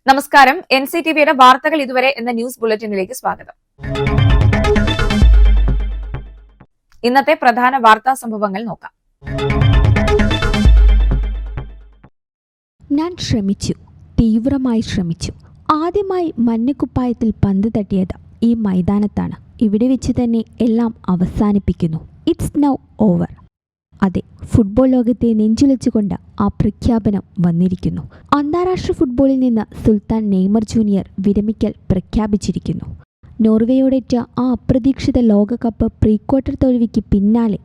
നമസ്കാരം. NCTVയുടെ വാർത്തകൾ ഇതുവരെ എന്ന ന്യൂസ് ബുള്ളറ്റിനിലേക്ക് സ്വാഗതം. ഇന്നത്തെ പ്രധാന വാർത്താ സംഭവങ്ങൾ നോക്കാം. ഞാൻ ശ്രമിച്ചു, തീവ്രമായി ശ്രമിച്ചു. ആദ്യമായി മഞ്ഞക്കുപ്പായത്തിൽ പന്ത് തട്ടിയത് ഈ മൈതാനത്താണ്. ഇവിടെ വെച്ച് തന്നെ എല്ലാം അവസാനിപ്പിക്കുന്നു. It's now over. അതെ, ഫുട്ബോൾ ലോകത്തെ നെഞ്ചുലച്ചുകൊണ്ട് ആ പ്രഖ്യാപനം വന്നിരിക്കുന്നു. അന്താരാഷ്ട്ര ഫുട്ബോളിൽ നിന്ന് സുൽത്താൻ നെയ്മർ ജൂനിയർ വിരമിക്കൽ പ്രഖ്യാപിച്ചിരിക്കുന്നു. നോർവേയോടേറ്റ ആ അപ്രതീക്ഷിത ലോകകപ്പ് പ്രീ ക്വാർട്ടർ തോൽവിക്ക് പിന്നാലെ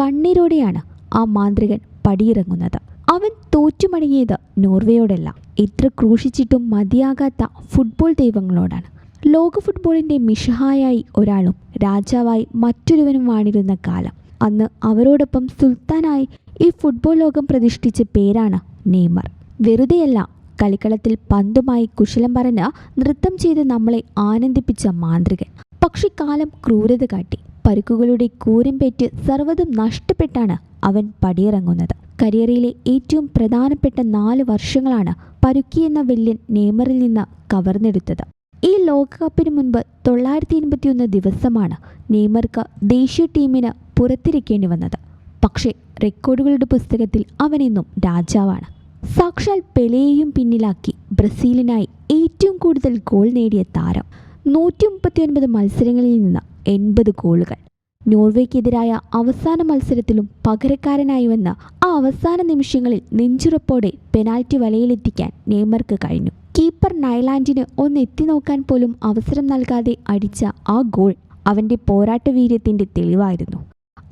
കണ്ണീരോടെയാണ് ആ മാന്ത്രികൻ പടിയിറങ്ങുന്നത്. അവൻ തോറ്റുമടങ്ങിയത് നോർവേയോടല്ല, എത്ര ക്രൂശിച്ചിട്ടും മതിയാകാത്ത ഫുട്ബോൾ ദൈവങ്ങളോടാണ്. ലോക ഫുട്ബോളിൻ്റെ മിഷഹായായി ഒരാളും രാജാവായി മറ്റൊരുവനും വാണിരുന്ന കാലം. അന്ന് അവരോടൊപ്പം സുൽത്താനായി ഈ ഫുട്ബോൾ ലോകം പ്രതിഷ്ഠിച്ച പേരാണ് നെയ്മർ. വെറുതെയല്ല, കളിക്കളത്തിൽ പന്തുമായി കുശലം പറഞ്ഞ് നൃത്തം ചെയ്ത് നമ്മളെ ആനന്ദിപ്പിച്ച മാന്ത്രികൻ. പക്ഷെ കാലം ക്രൂരത കാട്ടി. പരുക്കുകളുടെ കൂരമ്പേറ്റ് സർവ്വതും നഷ്ടപ്പെട്ടാണ് അവൻ പടിയിറങ്ങുന്നത്. കരിയറിലെ ഏറ്റവും പ്രധാനപ്പെട്ട 4 വർഷങ്ങളാണ് പരുക്കിയെന്ന വില്ലൻ നെയ്മറിൽ നിന്ന് കവർന്നെടുത്തത്. ഈ ലോകകപ്പിന് മുൻപ് 981 ദിവസമാണ് നെയ്മർക്ക് ദേശീയ ടീമിന് പുറത്തിരിക്കേണ്ടി വന്നത്. പക്ഷേ റെക്കോർഡുകളുടെ പുസ്തകത്തിൽ അവനെന്നും രാജാവാണ്. സാക്ഷാൽ പെലെയെയും പിന്നിലാക്കി ബ്രസീലിനായി ഏറ്റവും കൂടുതൽ ഗോൾ നേടിയ താരം. 139 മത്സരങ്ങളിൽ നിന്ന് 80 ഗോളുകൾ. നോർവേക്കെതിരായ അവസാന മത്സരത്തിലും പകരക്കാരനായി വന്ന ആ അവസാന നിമിഷങ്ങളിൽ നെഞ്ചുറപ്പോടെ പെനാൽറ്റി വലയിലെത്തിക്കാൻ നെയ്മർക്ക് കഴിഞ്ഞു. കീപ്പർ നൈലാൻഡിന് ഒന്ന് എത്തി നോക്കാൻ പോലും അവസരം നൽകാതെ അടിച്ച ആ ഗോൾ അവൻ്റെ പോരാട്ട വീര്യത്തിൻ്റെ തെളിവായിരുന്നു.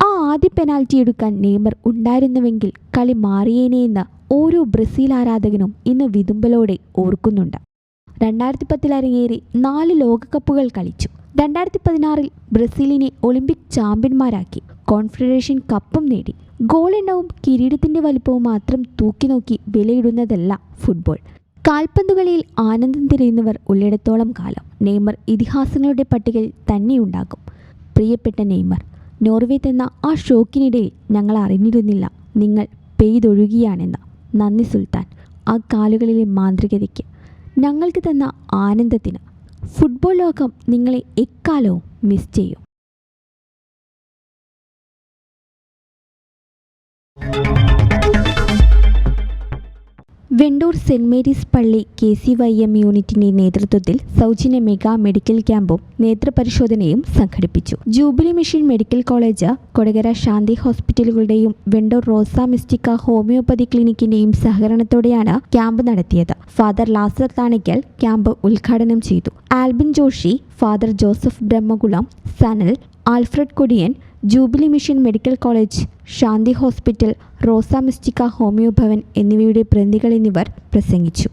ആ ആദ്യ പെനാൽറ്റി എടുക്കാൻ നെയ്മർ ഉണ്ടായിരുന്നുവെങ്കിൽ കളി മാറിയേനെയെന്ന് ഓരോ ബ്രസീൽ ആരാധകനും ഇന്ന് വിതുമ്പലോടെ ഓർക്കുന്നുണ്ട്. 2010 അരങ്ങേറി 4 ലോകകപ്പുകൾ കളിച്ചു. 2016 ബ്രസീലിനെ ഒളിമ്പിക് ചാമ്പ്യന്മാരാക്കി. കോൺഫെഡറേഷൻ കപ്പും നേടി. ഗോളെണ്ണവും കിരീടത്തിൻ്റെ വലിപ്പവും മാത്രം തൂക്കി നോക്കി വിലയിടുന്നതല്ല ഫുട്ബോൾ. കാൽപന്തുകളിയിൽ ആനന്ദം തിരയുന്നവർ ഉള്ളിടത്തോളം കാലം നെയ്മർ ഇതിഹാസങ്ങളുടെ പട്ടികയിൽ തന്നെയുണ്ടാകും. പ്രിയപ്പെട്ട നെയ്മർ, നോർവേ തന്ന ആ ഷോക്കിനിടയിൽ ഞങ്ങൾ അറിഞ്ഞിരുന്നില്ല നിങ്ങൾ പെയ്തൊഴുകിയാണെന്ന്. നന്ദി സുൽത്താൻ, ആ കാലുകളിലെ മാന്ത്രികതയ്ക്ക്, ഞങ്ങൾക്ക് തന്ന ആനന്ദത്തിന്. ഫുട്ബോൾ ലോകം നിങ്ങളെ എക്കാലവും മിസ് ചെയ്യും. വെണ്ടൂർ സെന്റ് മേരീസ് പള്ളി KCYM യൂണിറ്റിന്റെ നേതൃത്വത്തിൽ സൗജന്യ മെഗാ മെഡിക്കൽ ക്യാമ്പും നേത്രപരിശോധനയും സംഘടിപ്പിച്ചു. Jubilee Mission Medical College, Kodakara Shanti ഹോസ്പിറ്റലുകളുടെയും വെണ്ടൂർ റോസ മിസ്റ്റിക്ക ഹോമിയോപ്പതി ക്ലിനിക്കിന്റെയും സഹകരണത്തോടെയാണ് ക്യാമ്പ് നടത്തിയത്. ഫാദർ ലാസർ താണിക്കൽ ക്യാമ്പ് ഉദ്ഘാടനം ചെയ്തു. Albin Joshy, Father Joseph Brahmakulam, Sanal, Alfred Kodiyan, Jubilee Mission Medical College, Shanti hospital, Rosa Mystica homoeo Bhavan എന്നിവയുടെ പ്രതിനിധികൾ എന്നിവർ പ്രസംഗിച്ചു.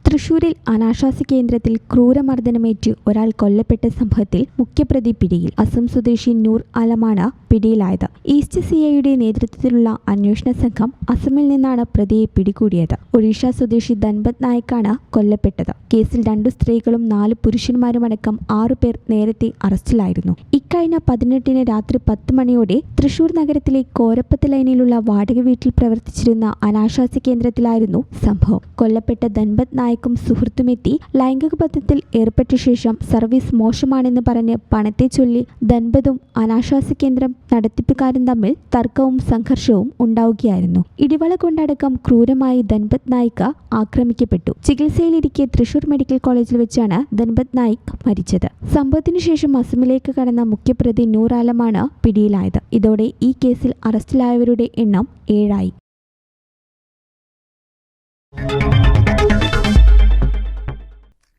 തൃശൂരിൽ അനാശാസ്യ കേന്ദ്രത്തിൽ ക്രൂരമർദ്ദനമേറ്റ് ഒരാൾ കൊല്ലപ്പെട്ട സംഭവത്തിൽ മുഖ്യപ്രതി പിടിയിൽ. അസം സ്വദേശി നൂർ ആലമാണ് പിടിയിലായത്. ഈസ്റ്റ് CIയുടെ നേതൃത്വത്തിലുള്ള അന്വേഷണ സംഘം അസമിൽ നിന്നാണ് പ്രതിയെ പിടികൂടിയത്. ഒഡീഷ സ്വദേശി ധൻപത് നായിക്കാണ് കൊല്ലപ്പെട്ടത്. കേസിൽ 2 സ്ത്രീകളും 4 പുരുഷന്മാരുമടക്കം 6 പേർ നേരത്തെ അറസ്റ്റിലായിരുന്നു. ഇക്കഴിഞ്ഞ 18-ന് രാത്രി 10 മണിയോടെ തൃശൂർ നഗരത്തിലെ കോരപ്പത്ത് ലൈനിലുള്ള വാടക വീട്ടിൽ പ്രവർത്തിച്ചിരുന്ന അനാശാസ്യ കേന്ദ്രത്തിലായിരുന്നു സംഭവം. കൊല്ലപ്പെട്ട ധൻപത് നായിക്കും സുഹൃത്തുമെത്തി ലൈംഗിക ബന്ധത്തിൽ ഏർപ്പെട്ട ശേഷം സർവീസ് മോശമാണെന്ന് പറഞ്ഞ് പണത്തെ ചൊല്ലി ധൻപതും അനാശാസ്യ കേന്ദ്രം നടത്തിപ്പുകാരും തമ്മിൽ തർക്കവും സംഘർഷവും ഉണ്ടാവുകയായിരുന്നു. ഇടിവള കൊണ്ടടക്കം ക്രൂരമായി ധൻപത് നായിക് ആക്രമിക്കപ്പെട്ടു. ചികിത്സയിലിരിക്കെ തൃശൂർ മെഡിക്കൽ കോളേജിൽ വെച്ചാണ് ധൻപത് നായിക് മരിച്ചത്. സംഭവത്തിനു ശേഷം അസമിലേക്ക് കടന്ന മുഖ്യപ്രതി നൂർ ആലമാണ് പിടിയിലായത്. ഇതോടെ ഈ കേസിൽ അറസ്റ്റിലായവരുടെ എണ്ണം 7 ആയി.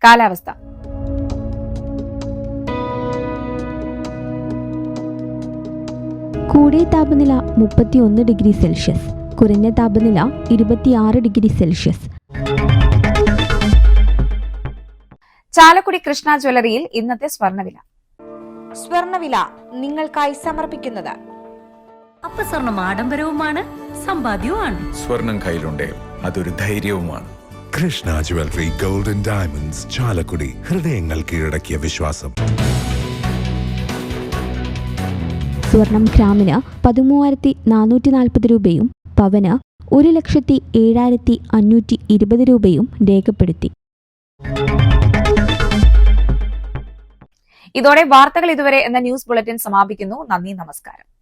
കാലാവസ്ഥ. കൂടിയ താപനില 31 ഡിഗ്രി സെൽഷ്യസ്, കുറഞ്ഞ താപനില 26 ഡിഗ്രി സെൽഷ്യസ്. ചാലക്കുടി കൃഷ്ണ ജ്വല്ലറിയിൽ ഇന്നത്തെ സ്വർണ്ണവില. സ്വർണ്ണവില നിങ്ങൾക്കായി സമർപ്പിക്കുന്നത് അപ്പസ്വർണം ആഡംബരവുമാണ്, സമ്പാദ്യവുമാണ്. സ്വർണം കയ്യിലുണ്ടേ അതൊരു ധൈര്യവുമാണ്. Krishna jewellery gold and diamonds, Chalakudy. ഹൃദയങ്ങൾ കീഴടക്കിയ വിശ്വാസം. സ്വർണം ഗ്രാമിന് 13,440 രൂപയും പവന് 1,07,520 രൂപയും രേഖപ്പെടുത്തി. ഇതോടെ വാർത്തകൾ ഇതുവരെ എന്ന ന്യൂസ് ബുള്ളറ്റിൻ സമാപിക്കുന്നു. നന്ദി, നമസ്കാരം.